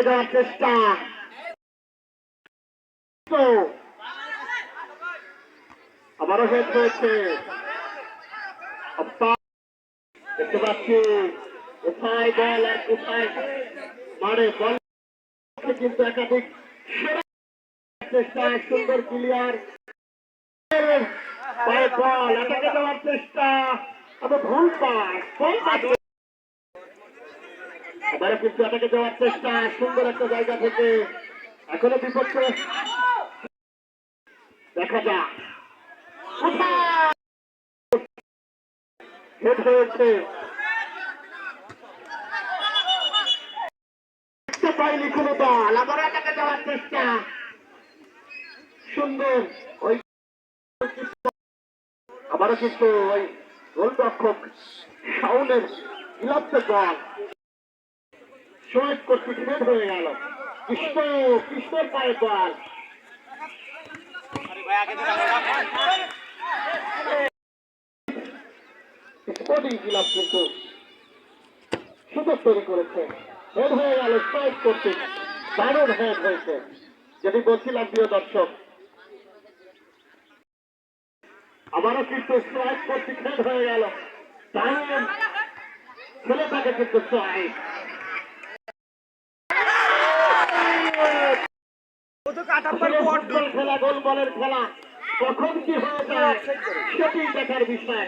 দেওয়ার চেষ্টা আবারও হেড হয়েছে দেখতে পাচ্ছি কোথায় বল আর কোথায় মারে বল কিন্তু একাধিক চেষ্টা সুন্দর ক্লিয়ার বল এটাকে দেওয়ার চেষ্টা তবে ভুল পাস এবারে কিন্তু এটাকে দেওয়ার চেষ্টা সুন্দর একটা জায়গা থেকে এখনো বিপক্ষে দেখা যাক হেড হয়েছে দেখতে পাইনি কোনো বল আবার এটাকে দেওয়ার চেষ্টা সুন্দর ওই আবারও কিন্তু ওই গোলরক্ষক শাওনের ইলাপ্তে বল শোয়েব কর্তৃক হেড হয়ে গেল কৃষ্ণর পায়ে বল স্পোর্টিং ক্লাব কিন্তু সুযোগ তৈরি করেছে হেড হয়ে গেল শোয়েব কর্তৃক দারুণ হেড হয়েছে যদি বলছিলাম প্রিয় দর্শক আবারও কিন্তু শোয়েব কর্তৃক হেড হয়ে গেল দারুণ ছেলেটাকে কিন্তু শোয়েব খেলা গোল বলের খেলা কখন কি হয়ে যায় সেটি দেখার বিষয়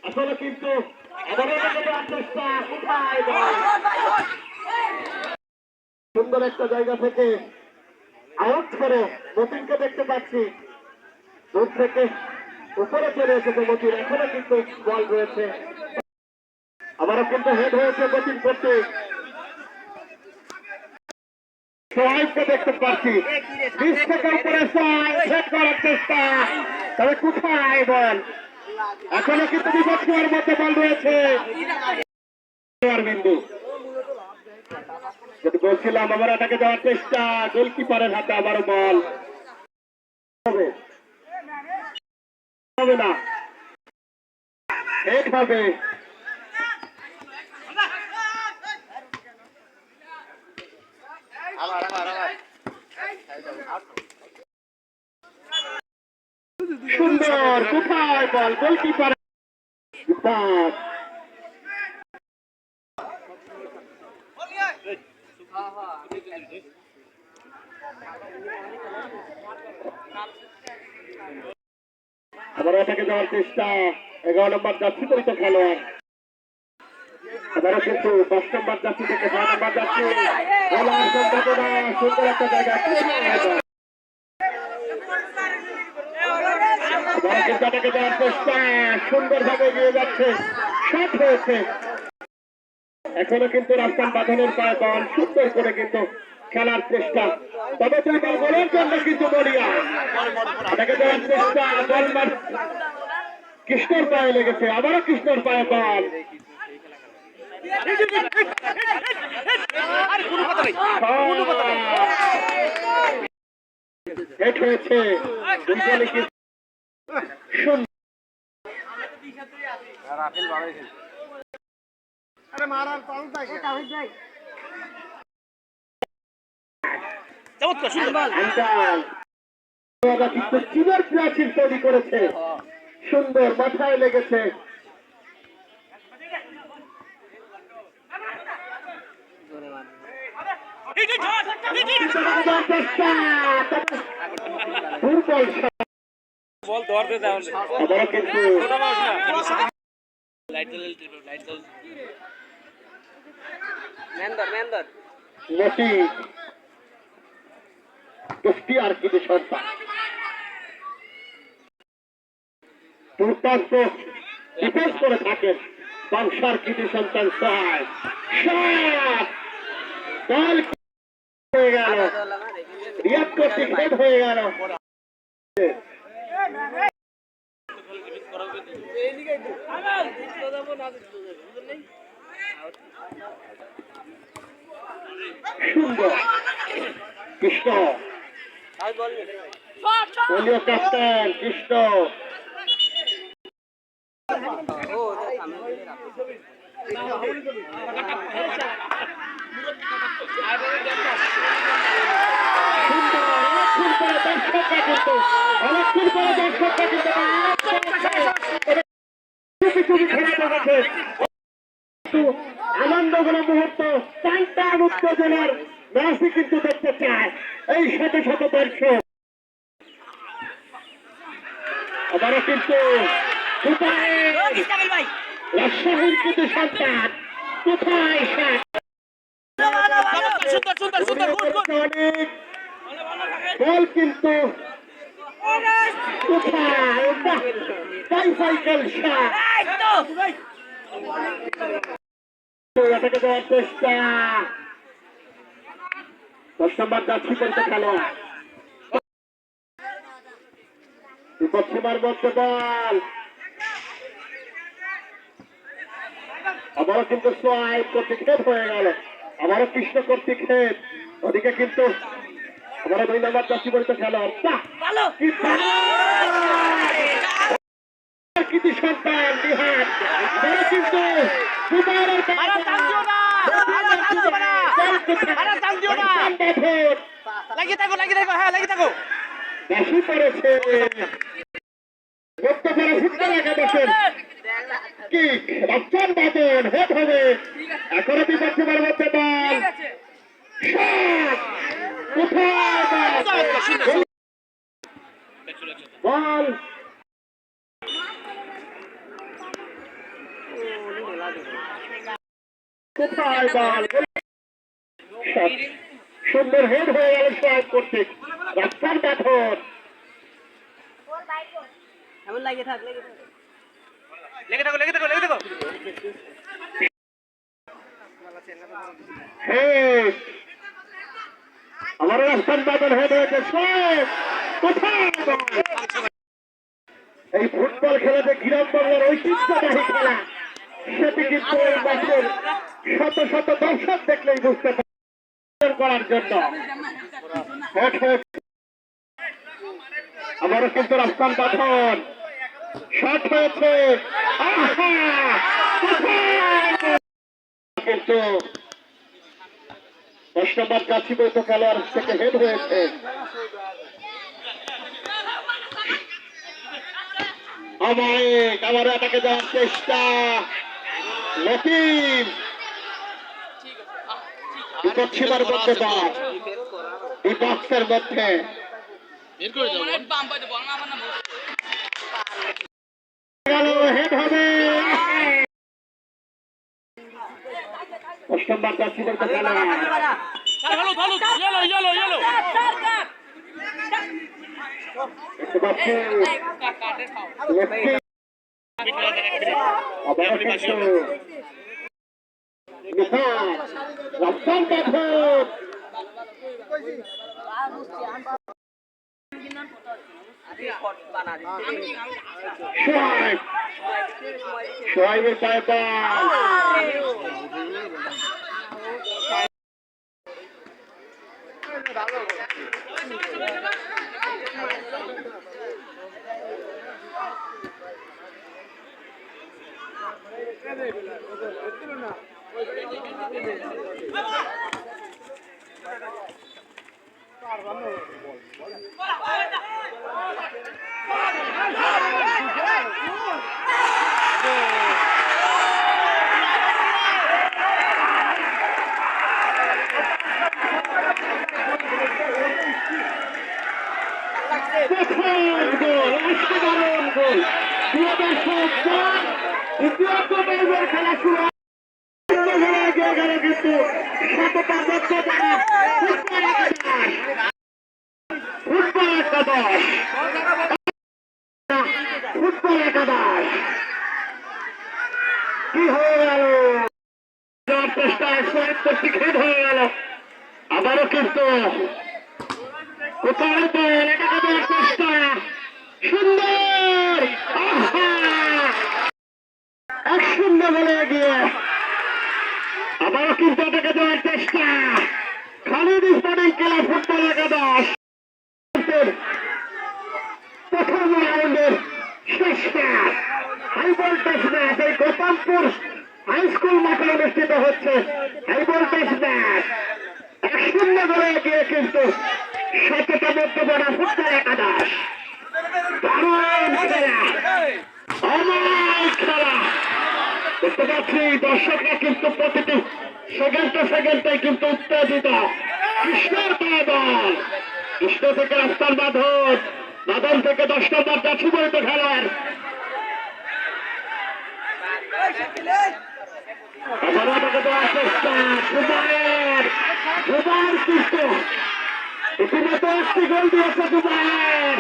আসলে কিন্তু সুন্দর একটা জায়গা থেকে আউট করে মতিনকে দেখতে পাচ্ছি দূর থেকে উপরে চলে এসেছে মতিন এখনো কিন্তু বল রয়েছে আবারও কিন্তু হেড হয়েছে মতিন করতে সোহাইবকে দেখতে পাচ্ছি 20 থেকে উপরে হেড করার চেষ্টা তবে কোথায় বল এখনো কিন্তু বিপক্ষের মধ্যে বল রয়েছে বিন্দু যদি বলছিলাম আবার এটাকে দেওয়ার চেষ্টা গোলকিপারের হাতে আবারও বল হবে না হেড হবে সুন্দর কোথায় বল গোলকিপার আবার এটাকে যাওয়ার চেষ্টা 11 নম্বর যাচ্ছি তো খেলোয়াড় এবারে কিন্তু 10 নম্বর যাচ্ছি থেকে 6 নম্বর যাচ্ছি বলার সম্ভাবনা সুন্দর একটা জায়গা এটাকে দেওয়ার চেষ্টা সুন্দরভাবে এগিয়ে যাচ্ছে শট হয়েছে এখনো কিন্তু রাস্তান বাঁধনের পায়ে বল সুন্দর করে কিন্তু খেলার চেষ্টা তবে বল গোলের জন্য কিন্তু বলিয়া এটাকে দেওয়ার চেষ্টা বল কৃষ্ণর পায়ে লেগেছে আবারও কৃষ্ণর পায়ে বল হেড হয়েছে তৈরি করেছে সুন্দর মাথায় লেগেছে দুর্বল বল ধরতে দাও আবারও কিন্তু মতি কুষ্টি আর কিছু সন্তান দুর্দান্ত ডিফেন্স করে থাকেন বংশার কিছু সন্তান সাত বল হয়ে গেল রিয়াদ করতে খেদ হয়ে গেল সুন্দর কৃষ্ণ দলীয় ক্যাপ্টেন কৃষ্ণ আনন্দগুলো মুহূর্ত টান উত্তেজনার ম্যাচই কিন্তু দেখতে চায় এই শত শত দর্শক আবারও কিন্তু রাজশাহীর কিন্তু সন্তান কোথায় বল কিন্তু কোথায় সাইকেল এটাকে দেওয়ার চেষ্টা 10 নম্বর যাচ্ছি করতে খেলোয়াড় বিপদ সীমার মধ্যে বল আবারও কিন্তু সোয়াইপ কর্তৃক খেদ হয়ে গেল আবারও কৃষ্ণ কর্তৃক খেদ ওদিকে কিন্তু আবারও 2 নম্বর যাচ্ছি করতে খেলোয়াড় কৃতি সন্তান বিহার কিন্তু বেশি করেছে রক্ষণ বাদন হেড হবে এখনো বিপক্ষের মধ্যে বল বল কোথায় বল সুন্দর হেড হয়ে গেল সব করতে রক্ষণ বাদন আমার রাস্তান বাদল হেড হয়েছে এই ফুটবল খেলা যে গ্রাম বাংলার ঐতিহ্যবাহী খেলা সেটি কিন্তু এই ম্যাচের শত শত দর্শক দেখলেই বুঝতে করার জন্য আমারও কিন্তু রাস্তান বাঁধন শট হয়েছে কিন্তু 10 নম্বর গাছি বৈধ খেলোয়াড় থেকে হেড হয়েছে আমার এটাকে দেওয়ার চেষ্টা লতিফ বিপদ সীমার মধ্যে বল এই বক্সের মধ্যে হেড হবে 10 নম্বর গাছি বৈধ খেলোয়াড় সোহাইবের সাহেব অসাধারণ গোল। প্রিয় দর্শক, দ্বিতীয় পর্বের খেলা শুরু কিন্তু সততা দক্ষতা ফুটবল একাদশ ফুটবল একাদশ কি হয়ে গেল? চেষ্টায় শহীদ খেদ হয়ে গেল। আবারও কিন্তু কোথায় বল, এটাকে দেওয়ার চেষ্টা, সুন্দর 1-0 বলে এগিয়ে। আবারও কিন্তু এটাকে দেওয়ার চেষ্টা, খালিদ স্পোর্টিং ক্লাব ফুটবল একাদশ প্রথম রাউন্ডের শেষ ম্যাচ, হাই ভোল্টেজ ম্যাচ। এই গোপালপুর হাই স্কুল মাঠে অনুষ্ঠিত হচ্ছে হাই ভোল্টেজ ম্যাচ। 1-0 বলে এগিয়ে কিন্তু সততা মধ্যবনা ফুটবল একাদশ। দারুণ খেলা, অমায়িক খেলা দেখতে পাচ্ছি। দর্শকরা কিন্তু প্রতিটি সেকেন্ডে কিন্তু উত্তেজিত। কৃষ্ণের পায় বল, কৃষ্ণ থেকে রাস্তার বাঁধন, বাঁধন থেকে 10 নম্বর যাচ্ছিবইত খেলার কিন্তু ইতিমধ্যে একটি গোল দিয়েছে দুবাইয়ের।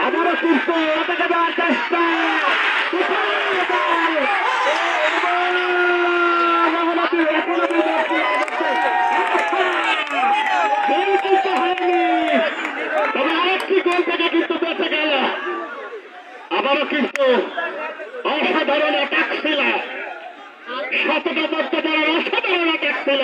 আবারও কিন্তু ওটাকে দেওয়ার চেষ্টা, তবে আরেকটি গোল থেকে কিন্তু বেঁচে গেল। আবারও কিন্তু অসাধারণ অ্যাটাক ছিল, সততা মধ্যবনার অসাধারণ অ্যাটাক ছিল।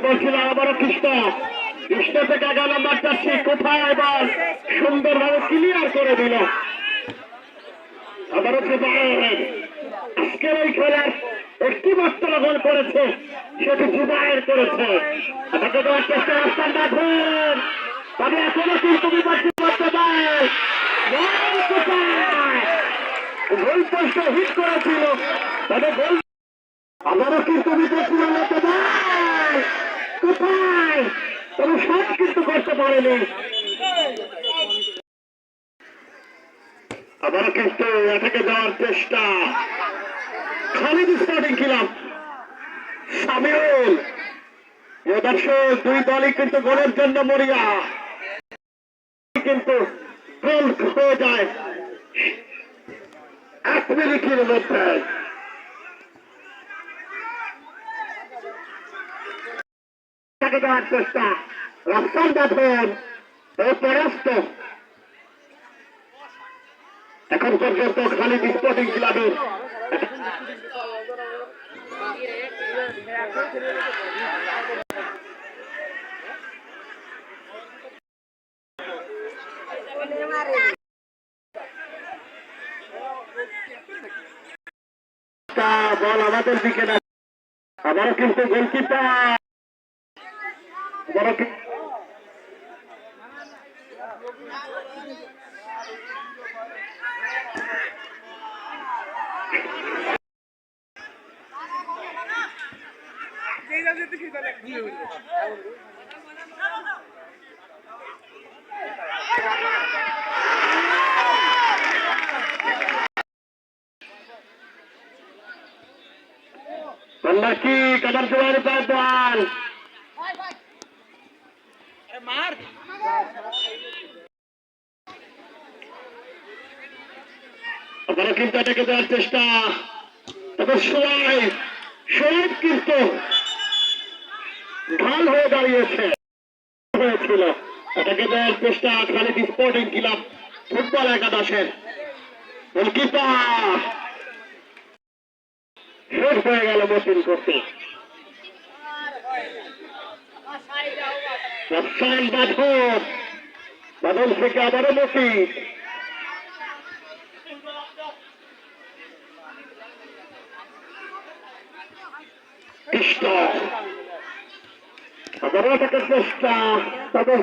বলছিলাম আবারও কৃষ্ণ থেকে 11 নম্বর যাচ্ছি কোথায়, এবার সুন্দরভাবে ক্লিয়ার করে দিল। আবারও আজকের এই খেলার একটি মাত্র গোল করেছে, সেটি জুবায়ের করেছে। এটাকে দেওয়ার চেষ্টা রাস্তার বাঁধন, তবে এখনো কিন্তু বিপক্ষে করতে পারে। গোল পোস্টে হিট করেছিল, তবে গোল আবারও কিন্তু বিপক্ষে কোথায়, তবে শট কিন্তু করতে পারেনি। আবারও কিন্তু এটাকে দেওয়ার চেষ্টা, খালিদ স্পোর্টিং ক্লাব সামিউল। দর্শক, দুই দলই কিন্তু গোলের জন্য মরিয়া, কিন্তু গোল হয়ে যায় 1 মিনিটের মধ্যে। দেওয়ার চেষ্টা, রাস্তার বাঁধন পরাস্ত। এখন পর্যন্ত খালিদ স্পোর্টিং ক্লাবের বল আমাদের দিকে না। আবারও কিন্তু গোলকিপার নাকি কাদার জোয়ারে পায় বল, আবারও কিন্তু এটাকে দেওয়ার চেষ্টা, তবে সোয়াইব কিন্তু ঢাল হয়ে দাঁড়িয়েছে হয়েছিল। এটাকে দেওয়ার চেষ্টা খালিদ স্পোর্টিং ক্লাব ফুটবল একাদশের গোলকিপার শেষ হয়ে গেল মতিন করতে। বাদল থেকে আবারও মতিন, কৃষ্ণ আবারও এটাকে চেষ্টা, তবে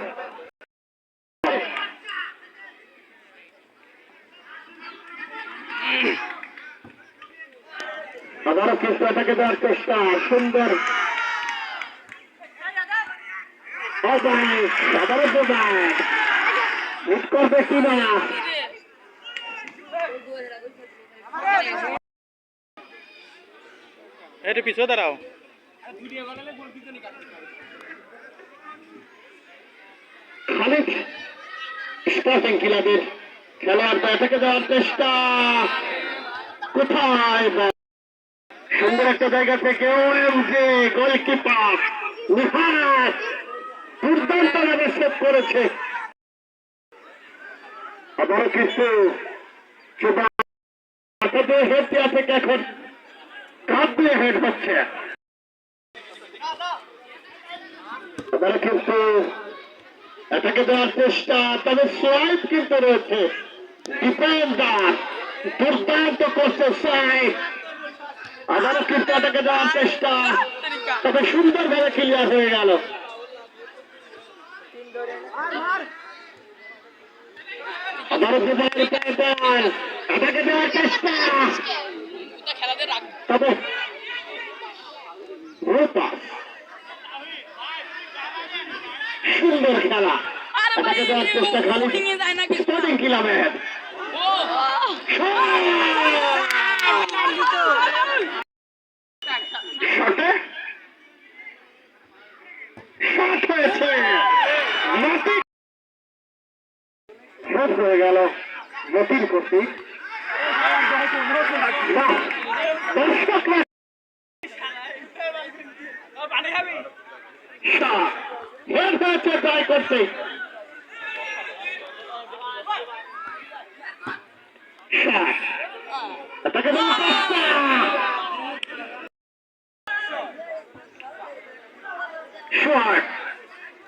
আবারও কিন্তু এটাকে দেওয়ার চেষ্টা, সুন্দর সাধারণ হিট করবে কিনা এটা পিছু দাঁড়াও খালিদ স্পোর্টিং ক্লাবের খেলোয়াড় ব্যাটাকে দেওয়ার চেষ্টা কোথায় সুন্দর একটা জায়গা থেকে ওএমজি গোলকিপার নিহাত দুর্দান্ত ভাবে সেভ করেছে আবারও কিন্তু হেড দেওয়া থেকে এখন কাপ দিয়ে হেড হচ্ছে আবারও কিন্তু এটাকে দেওয়ার চেষ্টা তবে সোয়াইপ কিন্তু রয়েছে ডিফেন্ডার দুর্দান্ত করছে সোয়াইপ আবারও কিন্তু এটাকে দেওয়ার চেষ্টা তবে সুন্দরভাবে ক্লিয়ার হয়ে গেল আবারও বল এটাকে দেওয়ার চেষ্টা তবে সুন্দর খেলা এটাকে দেওয়ার চেষ্টা খালি স্পোর্টিং ক্লাবের শট হয়েছে হয়ে গেল মতির কর্তৃক দর্শকরা হেড হয়েছে ট্রাই করতে এটাকে শট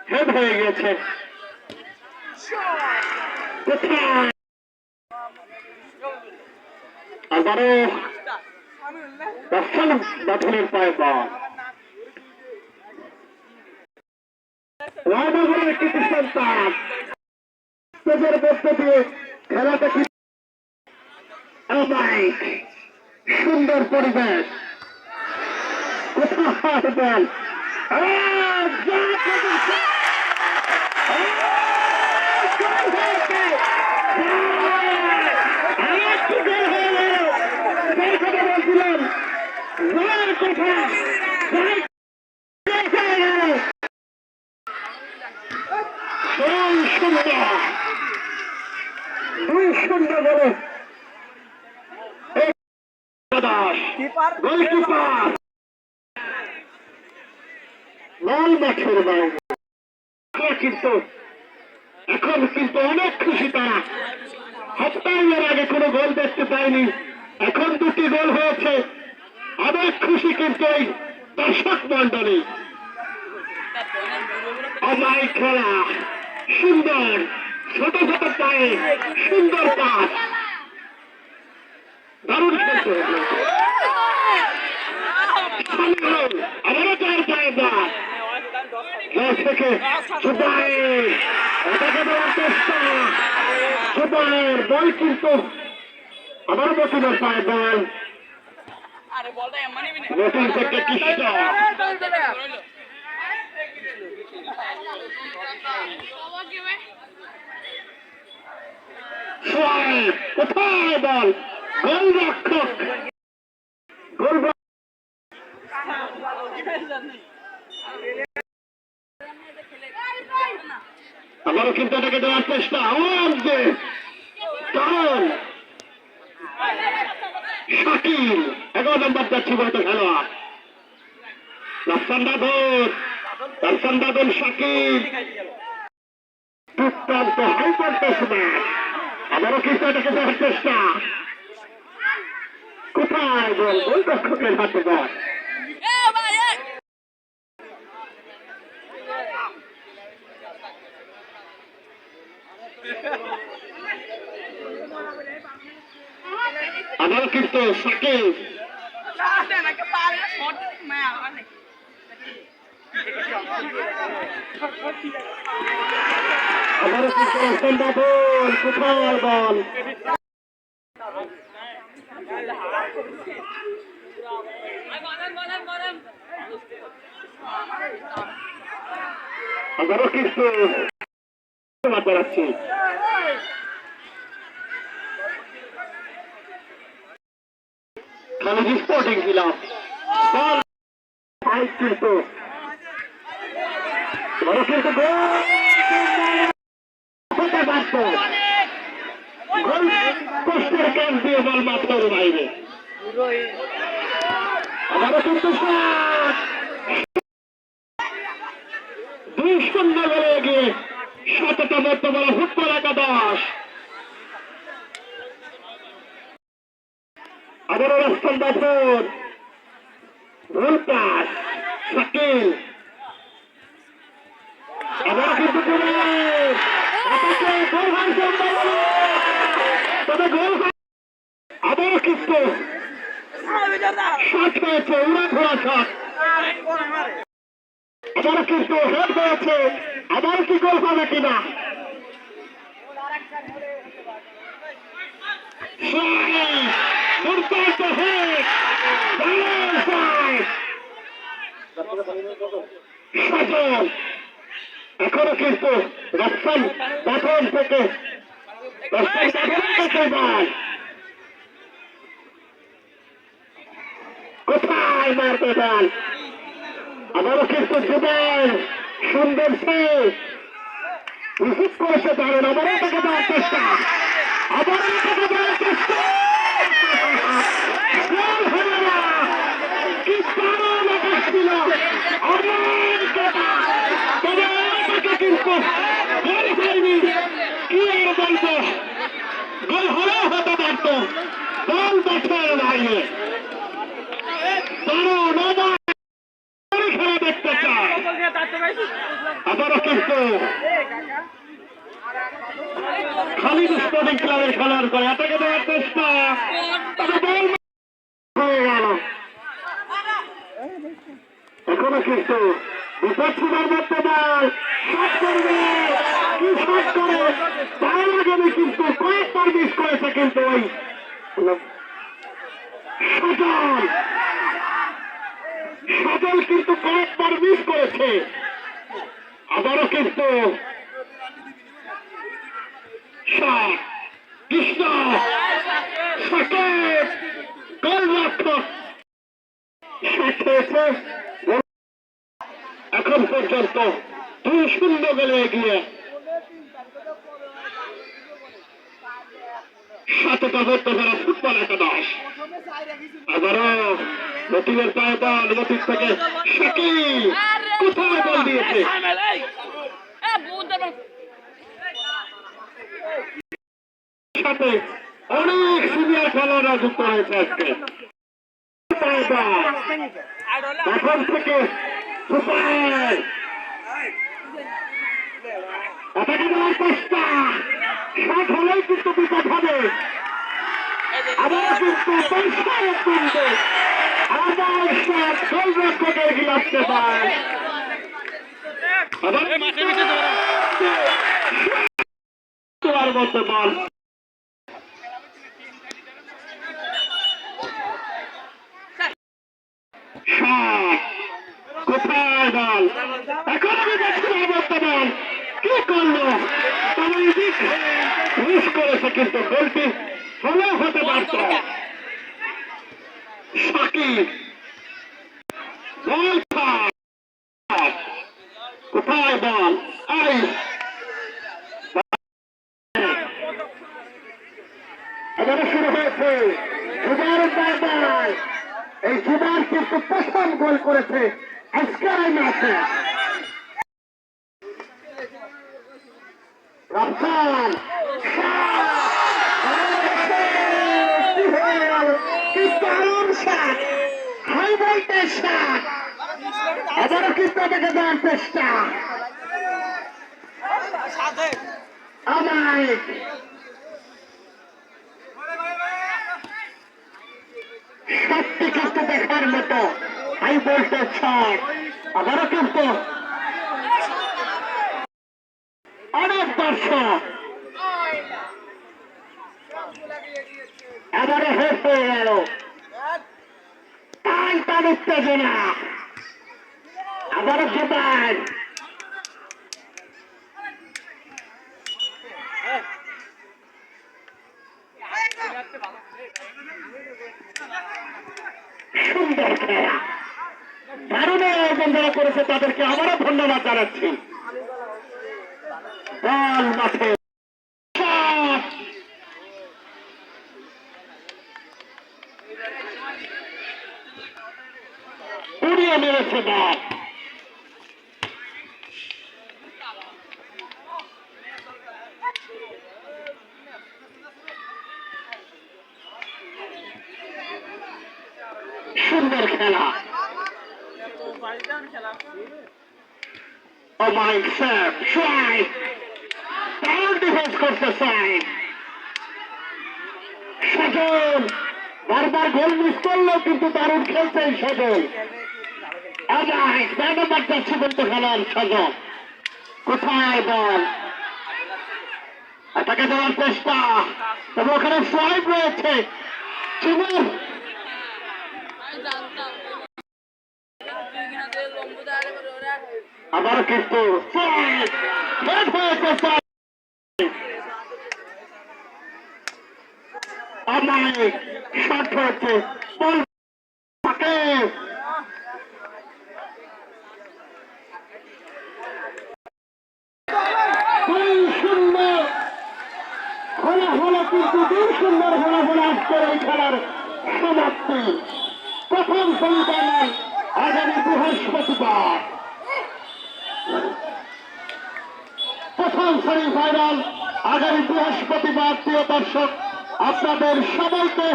হেড হয়ে গেছে কোথায় আবারও দর্শন বাঁধনের পায়ে বল রায়নগরের একটি সন্তান তোদের মধ্য দিয়ে খেলাটা কি সুন্দর পরিবেশ কোথায় বল বলছিলাম কথা দুই শূন্য বলে গোলকিপার লাল মাঠের বাইরে কিন্তু এখন কিন্তু অনেক খুশি তারা হপ্তাহের আগে কোনো গোল দেখতে পায়নি এখন দুটি গোল হয়েছে অনেক খুশি কিন্তু এই দর্শক মন্ডলী অমাই খেলা সুন্দর ছোট ছোট পায়ে সুন্দর পাস দারুণ খেলতে আবারও চার পায়ে বাস থেকে এটাকে দেওয়ার চেষ্টা সুপার বল কিন্তু আবার মতিনের পায়ে বল মতিন থেকে কৃষ্ণ কোথায় বল গোল রক্ষক গোল আবারও কিন্তু এটাকে দেওয়ার চেষ্টা কারণ শাকিল 11 নম্বর যাচ্ছি বলতে খেলোয়াড় রাফসান দাদন শাকিল দুর্দান্ত হাইপারটেস ম্যাচ আবারও কিন্তু এটাকে দেওয়ার চেষ্টা কোথায় বল গোল রক্ষকের হাতে বল আবার কিন্তু সাকিব আবার কিন্তু বল কোথায় বল আবারও কিন্তু করাচ্ছি খালিদ স্পোর্টিং ক্লাব বল কিন্তু আবারও কিন্তু হতে পারত গোল পোস্টের ক্যাম্প দিয়ে বল মাত্রের বাইরে আবারও কিন্তু 2-0 গোলে এগিয়ে 7তম বড় ফুটবল একাদশ আবারও রাস্তান বাফর গোল পাস শাকিল আবারও কিন্তু তবে গোল আবারও কিন্তু শট হয়েছে উড়া ঘোরা শট আবারও কিন্তু হেড হয়েছে আবার কি গোল হবে কিনা দুর্দান্ত হেড সজল এখনো কিন্তু রাস্তান বাথন থেকে কোথায় মারতে বল আবারও কিন্তু জুবাইর সুন্দর সে রিসিভ করেছে দারুণ আবারও তাকে দেওয়ার চেষ্টা আবারও তাকে দেওয়ার চেষ্টা কি দারুণ আকাশ ছিল তবে কিন্তু গোল হয়নি কি আর বলবো গোল হলেও হতে পারত বল দেখের বাইরে দারুণ খেলা দেখতে চায় আবারও কিন্তু খালিদ স্পোর্টিং ক্লাবের খেলার করে এটাকে দেওয়ার চেষ্টা তবে বল হয়ে গেল এখনো কিন্তু বিপদ সুদার মধ্যে বল শট করবে কি শট করে তার আগে কিন্তু কয়েকবার মিস করেছে কিন্তু ওই সজল সজল কিন্তু কয়েকবার মিস করেছে আবারও কিন্তু কৃষ্ণ সাকেত গোলরক্ষক হয়েছে এখন পর্যন্ত 2-0 গোলে এগিয়ে 7তম ফুটবল একাদশ আবারও লতিফের পায়ে বল লতিফ থেকে শাকিল কোথায় বল দিয়েছে সাথে অনেক সিনিয়র খেলোয়াড়রা যুক্ত হয়েছে আজকে এখন থেকে সুপার এটাকে দেওয়ার চেষ্টা শট হলেই কিন্তু বিপদ হবে আবার কিন্তু পরিষ্কারের কিন্তু আবার শট গোলরক্ষকের গিলাফতে পায় আবার তোমার মতো বল কোথায় বল এখন আমি দেখছি বর্তমান কি করলো তবে মিস করেছে কিন্তু গোলটি হলেও হতে পারত শাকিব বল কোথায় বল এবারে শুরু হয়েছে জুবাইরের বল এই জুবাইর কিন্তু প্রথম গোল করেছে আজকের এই ম্যাচে রফসান কি দারুণ শট হাই ভোল্টেজ শট এবারও কিন্তু দেখে দেওয়ার চেষ্টা আমায় সত্যি কিন্তু দেখার মতো হাই ভোল্টেজ শট আবারও কিন্তু অনেক দর্শক এবারে হেড হয়ে গেল তাই তার উত্তেজনা আবারও জুবাইর যারা করেছে তাদেরকে আবারও ধন্যবাদ জানাচ্ছি। বল মাঠে উড়িয়ে মেরেছে বল। সুন্দর খেলা। অমায়িক স্যার সাইড দারুণ ডিফেন্স করছে সাইড। সজল বারবার গোল মিস করলেও কিন্তু দারুণ খেলছে সজল। অমায়িক ম্যান অফ দ্য ম্যাচ বলতে খেলার সজল। কোথায় বল? তাকে দেওয়ার চেষ্টা, তবে ওখানে সাইড রয়েছে। চিমুর আবার কিন্তু অমায়িক শট হয়েছে। বল থাকে হলো কিন্তু 2-0 ফলাফল আজকের এই খেলার সমাপ্তি। প্রথম সেমিফাইনাল আগামী বৃহস্পতিবার। প্রথম সেমিফাইনাল আগামী বৃহস্পতিবার। প্রিয় দর্শক, আপনাদের সবাইকে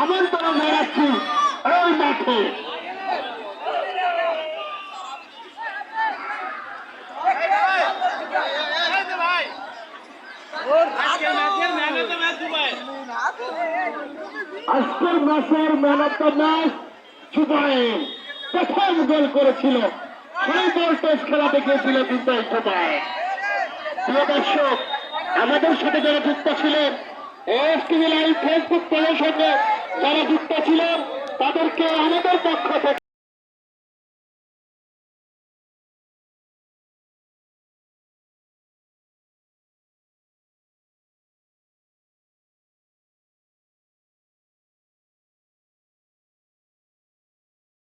আমন্ত্রণ জানাচ্ছি এই মাঠে। আজকের ম্যাচের man of the match Zubair প্রথম গোল করেছিল। সেই বল টেস্ট খেলা দেখিয়েছিল কিন্তু এই জুবায়ের। প্রিয় দর্শক, আমাদের সাথে যারা যুক্ত ছিলেন, এসটিভি লাইভ ফেসবুক পেজের সঙ্গে যারা যুক্ত ছিলেন, তাদেরকে আমাদের পক্ষ থেকে